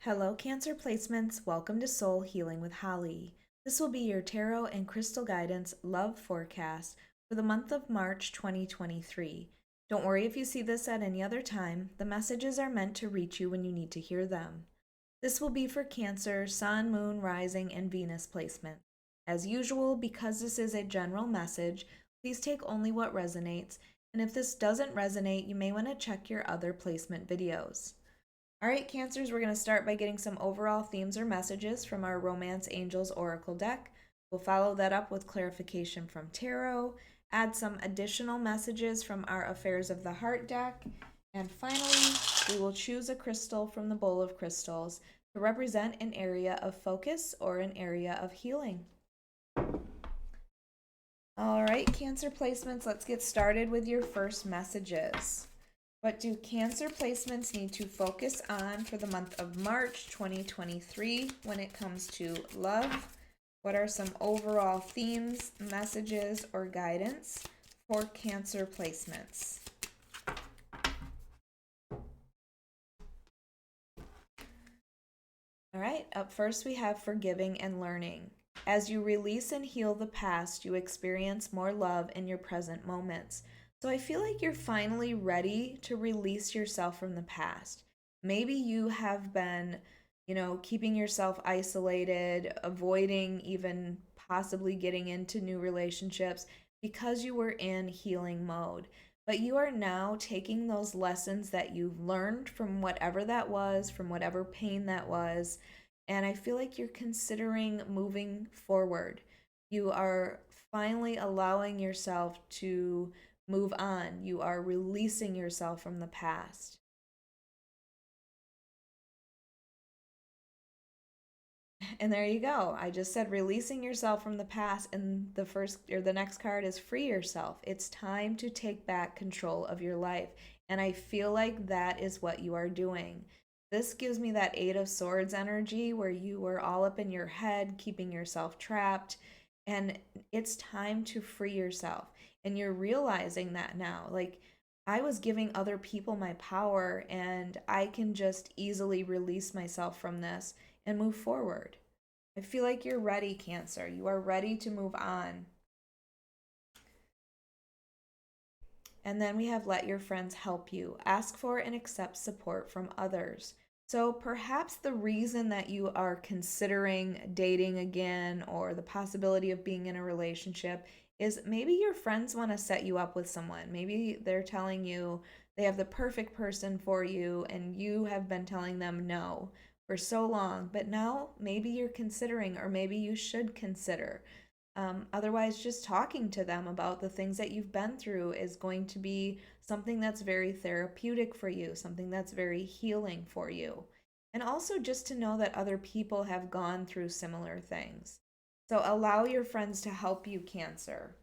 Hello, Cancer Placements. Welcome to Soul Healing with Holly. This will be your tarot and crystal guidance love forecast for the month of March 2023. Don't worry if you see this at any other time. The messages are meant to reach you when you need to hear them. This will be for Cancer, Sun, Moon, Rising, and Venus placement. As usual, because this is a general message, please take only what resonates, and if this doesn't resonate, you may want to check your other placement videos. All right, Cancers, we're going to start by getting some overall themes or messages from our Romance Angels Oracle deck. We'll follow that up with clarification from Tarot, add some additional messages from our Affairs of the Heart deck, and finally, we will choose a crystal from the bowl of crystals to represent an area of focus or an area of healing. All right, Cancer placements, let's get started with your first messages. What do Cancer placements need to focus on for the month of March 2023 when it comes to love? What are some overall themes, messages, or guidance for Cancer placements? All right, up first we have forgiving and learning. As you release and heal the past, you experience more love in your present moments. So I feel like you're finally ready to release yourself from the past. Maybe you have been, keeping yourself isolated, avoiding even possibly getting into new relationships because you were in healing mode. But you are now taking those lessons that you've learned from whatever that was, from whatever pain that was, and I feel like you're considering moving forward. You are finally allowing yourself to move on. You are releasing yourself from the past. And there you go. I just said releasing yourself from the past, and the next card is free yourself. It's time to take back control of your life. And I feel like that is what you are doing. This gives me that Eight of Swords energy where you were all up in your head, keeping yourself trapped. And it's time to free yourself. And you're realizing that now. Like, I was giving other people my power, and I can just easily release myself from this and move forward. I feel like you're ready, Cancer. You are ready to move on. And then we have let your friends help you. Ask for and accept support from others. So perhaps the reason that you are considering dating again or the possibility of being in a relationship is maybe your friends want to set you up with someone. Maybe they're telling you they have the perfect person for you and you have been telling them no for so long. But now maybe you're considering, or maybe you should consider. Otherwise, just talking to them about the things that you've been through is going to be something that's very therapeutic for you, something that's very healing for you. And also just to know that other people have gone through similar things. So allow your friends to help you, Cancer.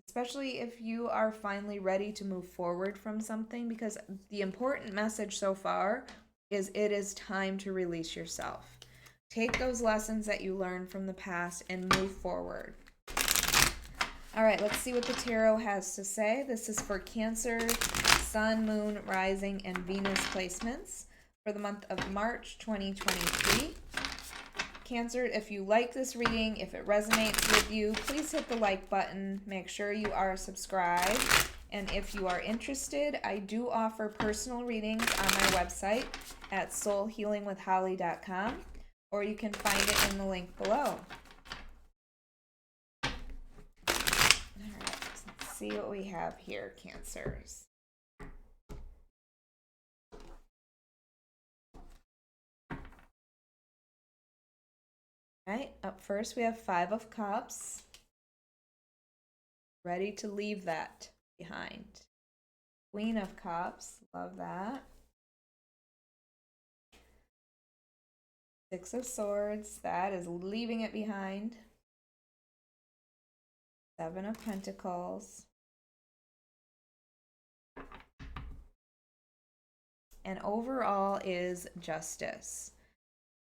Especially if you are finally ready to move forward from something, because the important message so far is it is time to release yourself. Take those lessons that you learned from the past and move forward. All right, let's see what the tarot has to say. This is for Cancer, Sun, Moon, Rising, and Venus placements for the month of March 2023. Cancer, if you like this reading, if it resonates with you, please hit the like button. Make sure you are subscribed. And if you are interested, I do offer personal readings on my website at soulhealingwithholly.com, or you can find it in the link below. All right, let's see what we have here, Cancers. All right, up first we have Five of Cups. Ready to leave that behind. Queen of Cups, love that. Six of Swords, that is leaving it behind. Seven of Pentacles. And overall is Justice.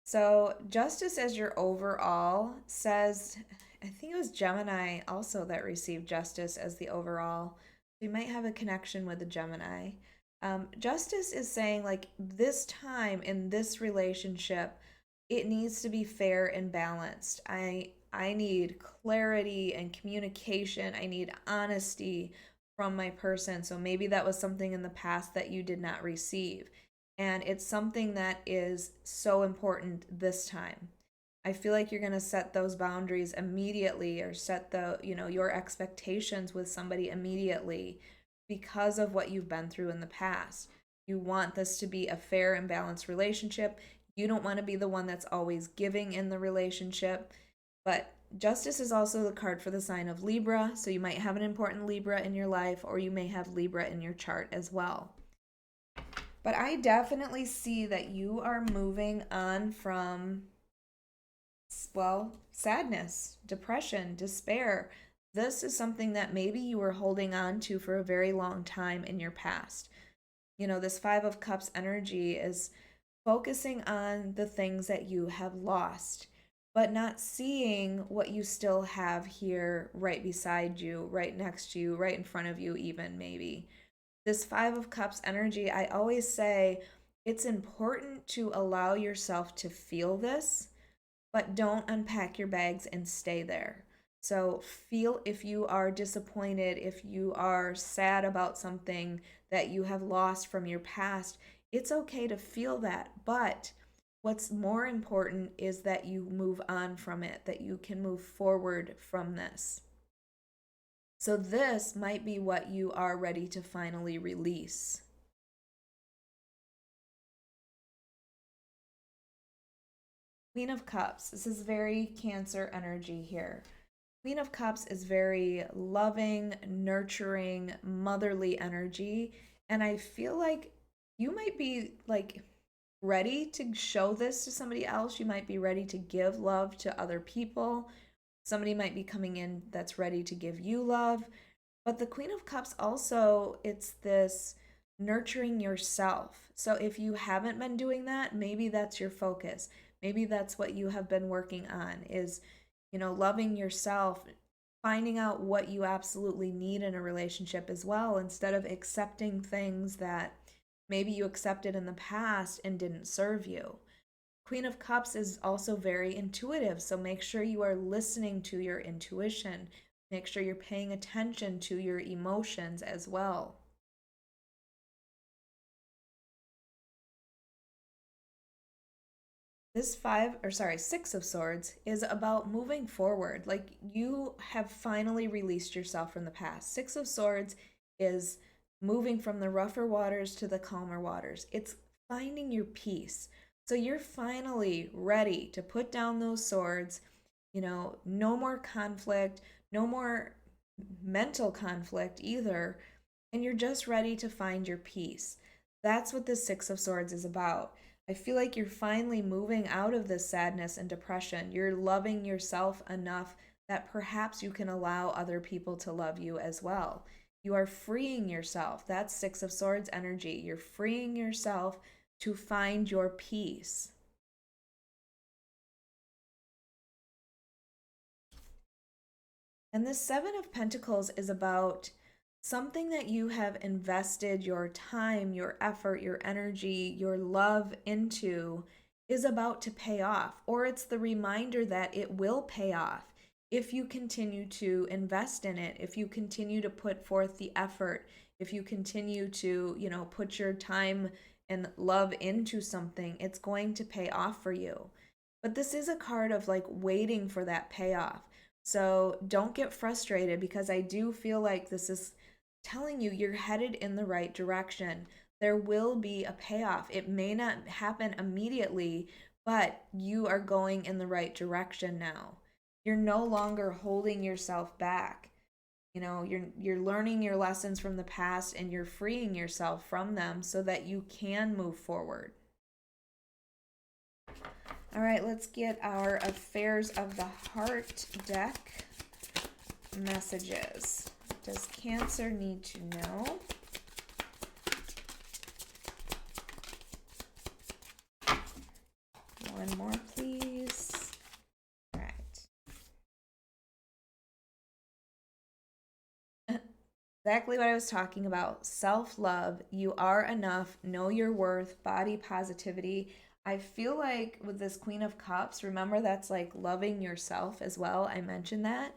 So Justice as your overall says, I think it was Gemini also that received Justice as the overall. So you might have a connection with the Gemini. Justice is saying, like, this time in this relationship, it needs to be fair and balanced. I need clarity and communication. I need honesty from my person. So maybe that was something in the past that you did not receive. And it's something that is so important this time. I feel like you're going to set those boundaries immediately, or set your expectations with somebody immediately because of what you've been through in the past. You want this to be a fair and balanced relationship. You don't want to be the one that's always giving in the relationship. But Justice is also the card for the sign of Libra, so you might have an important Libra in your life, or you may have Libra in your chart as well. But I definitely see that you are moving on from, well, sadness, depression, despair. This is something that maybe you were holding on to for a very long time in your past. This Five of Cups energy is focusing on the things that you have lost, but not seeing what you still have here right beside you, right next to you, right in front of you, even maybe. This Five of Cups energy, I always say it's important to allow yourself to feel this, but don't unpack your bags and stay there. So feel if you are disappointed, if you are sad about something that you have lost from your past, it's okay to feel that. But what's more important is that you move on from it, that you can move forward from this. So this might be what you are ready to finally release. Queen of Cups. This is very Cancer energy here. Queen of Cups is very loving, nurturing, motherly energy. And I feel like you might be like ready to show this to somebody else. You might be ready to give love to other people. Somebody might be coming in that's ready to give you love. But the Queen of Cups also, it's this nurturing yourself. So if you haven't been doing that, maybe that's your focus. Maybe that's what you have been working on is, loving yourself, finding out what you absolutely need in a relationship as well, instead of accepting things that maybe you accepted in the past and didn't serve you. Queen of Cups is also very intuitive, so make sure you are listening to your intuition. Make sure you're paying attention to your emotions as well. This Six of Swords is about moving forward. Like you have finally released yourself from the past. Six of Swords is moving from the rougher waters to the calmer waters. It's finding your peace. So you're finally ready to put down those swords. No more conflict, no more mental conflict either. And you're just ready to find your peace. That's what the Six of Swords is about. I feel like you're finally moving out of this sadness and depression. You're loving yourself enough that perhaps you can allow other people to love you as well. You are freeing yourself. That's Six of Swords energy. You're freeing yourself to find your peace. And this Seven of Pentacles is about something that you have invested your time, your effort, your energy, your love into is about to pay off, or it's the reminder that it will pay off if you continue to invest in it, if you continue to put forth the effort, if you continue to, put your time and love into something, it's going to pay off for you. But this is a card of like waiting for that payoff. So don't get frustrated, because I do feel like this is telling you you're headed in the right direction. There will be a payoff. It may not happen immediately, but you are going in the right direction now. You're no longer holding yourself back. You're learning your lessons from the past, and you're freeing yourself from them so that you can move forward. All right, let's get our Affairs of the Heart deck messages. Does Cancer need to know? One more, please. All right. Exactly what I was talking about. Self love. You are enough. Know your worth. Body positivity. I feel like with this Queen of Cups, remember that's like loving yourself as well. I mentioned that.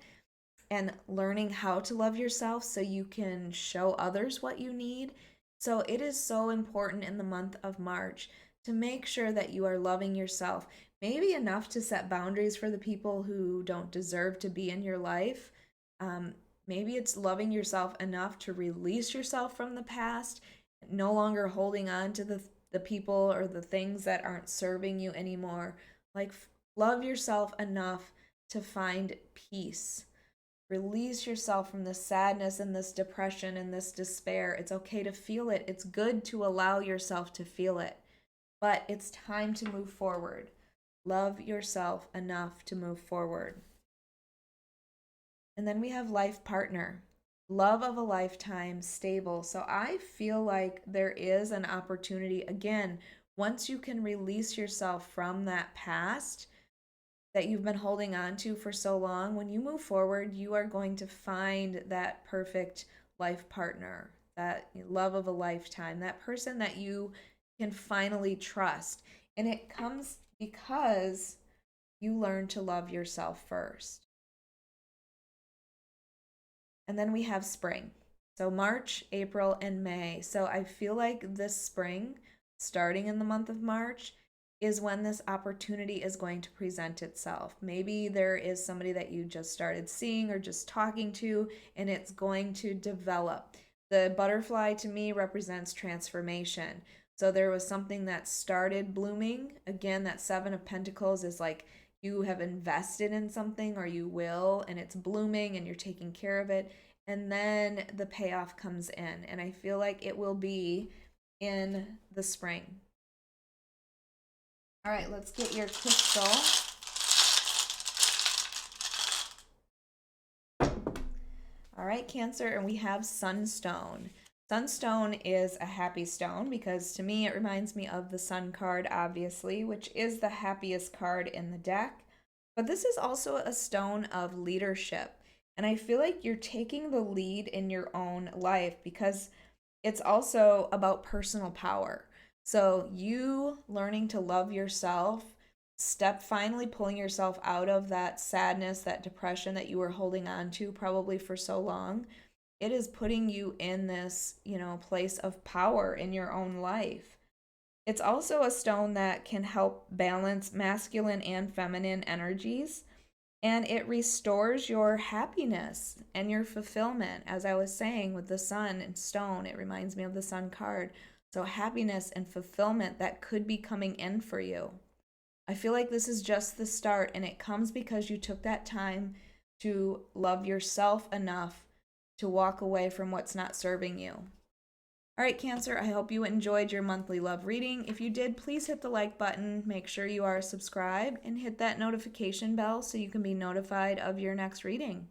And learning how to love yourself so you can show others what you need. So it is so important in the month of March to make sure that you are loving yourself. Maybe enough to set boundaries for the people who don't deserve to be in your life. Um, Maybe it's loving yourself enough to release yourself from the past, no longer holding on to the people or the things that aren't serving you anymore. Like, love yourself enough to find peace. Release yourself from this sadness and this depression and this despair. It's okay to feel it. It's good to allow yourself to feel it. But it's time to move forward. Love yourself enough to move forward. And then we have life partner. Love of a lifetime, stable. So I feel like there is an opportunity again, once you can release yourself from that past that you've been holding on to for so long, when you move forward, you are going to find that perfect life partner, that love of a lifetime, that person that you can finally trust. And it comes because you learn to love yourself first. And then we have spring. So March, April, and May. So I feel like this spring, starting in the month of March, is when this opportunity is going to present itself. Maybe there is somebody that you just started seeing or just talking to, and it's going to develop. The butterfly to me represents transformation. So there was something that started blooming. Again, that Seven of Pentacles is like you have invested in something or you will, and it's blooming and you're taking care of it. And then the payoff comes in. And I feel like it will be in the spring. All right, let's get your crystal. All right, Cancer, and we have Sunstone. Sunstone is a happy stone because to me it reminds me of the Sun card, obviously, which is the happiest card in the deck. But this is also a stone of leadership. And I feel like you're taking the lead in your own life because it's also about personal power. So, you learning to love yourself, step finally pulling yourself out of that sadness, that depression that you were holding on to probably for so long. It is putting you in this, place of power in your own life. It's also a stone that can help balance masculine and feminine energies, and it restores your happiness and your fulfillment. As I was saying with the sun and stone, it reminds me of the sun card. So, happiness and fulfillment that could be coming in for you. I feel like this is just the start, and it comes because you took that time to love yourself enough to walk away from what's not serving you. All right, Cancer, I hope you enjoyed your monthly love reading. If you did, please hit the like button, make sure you are subscribed, and hit that notification bell so you can be notified of your next reading.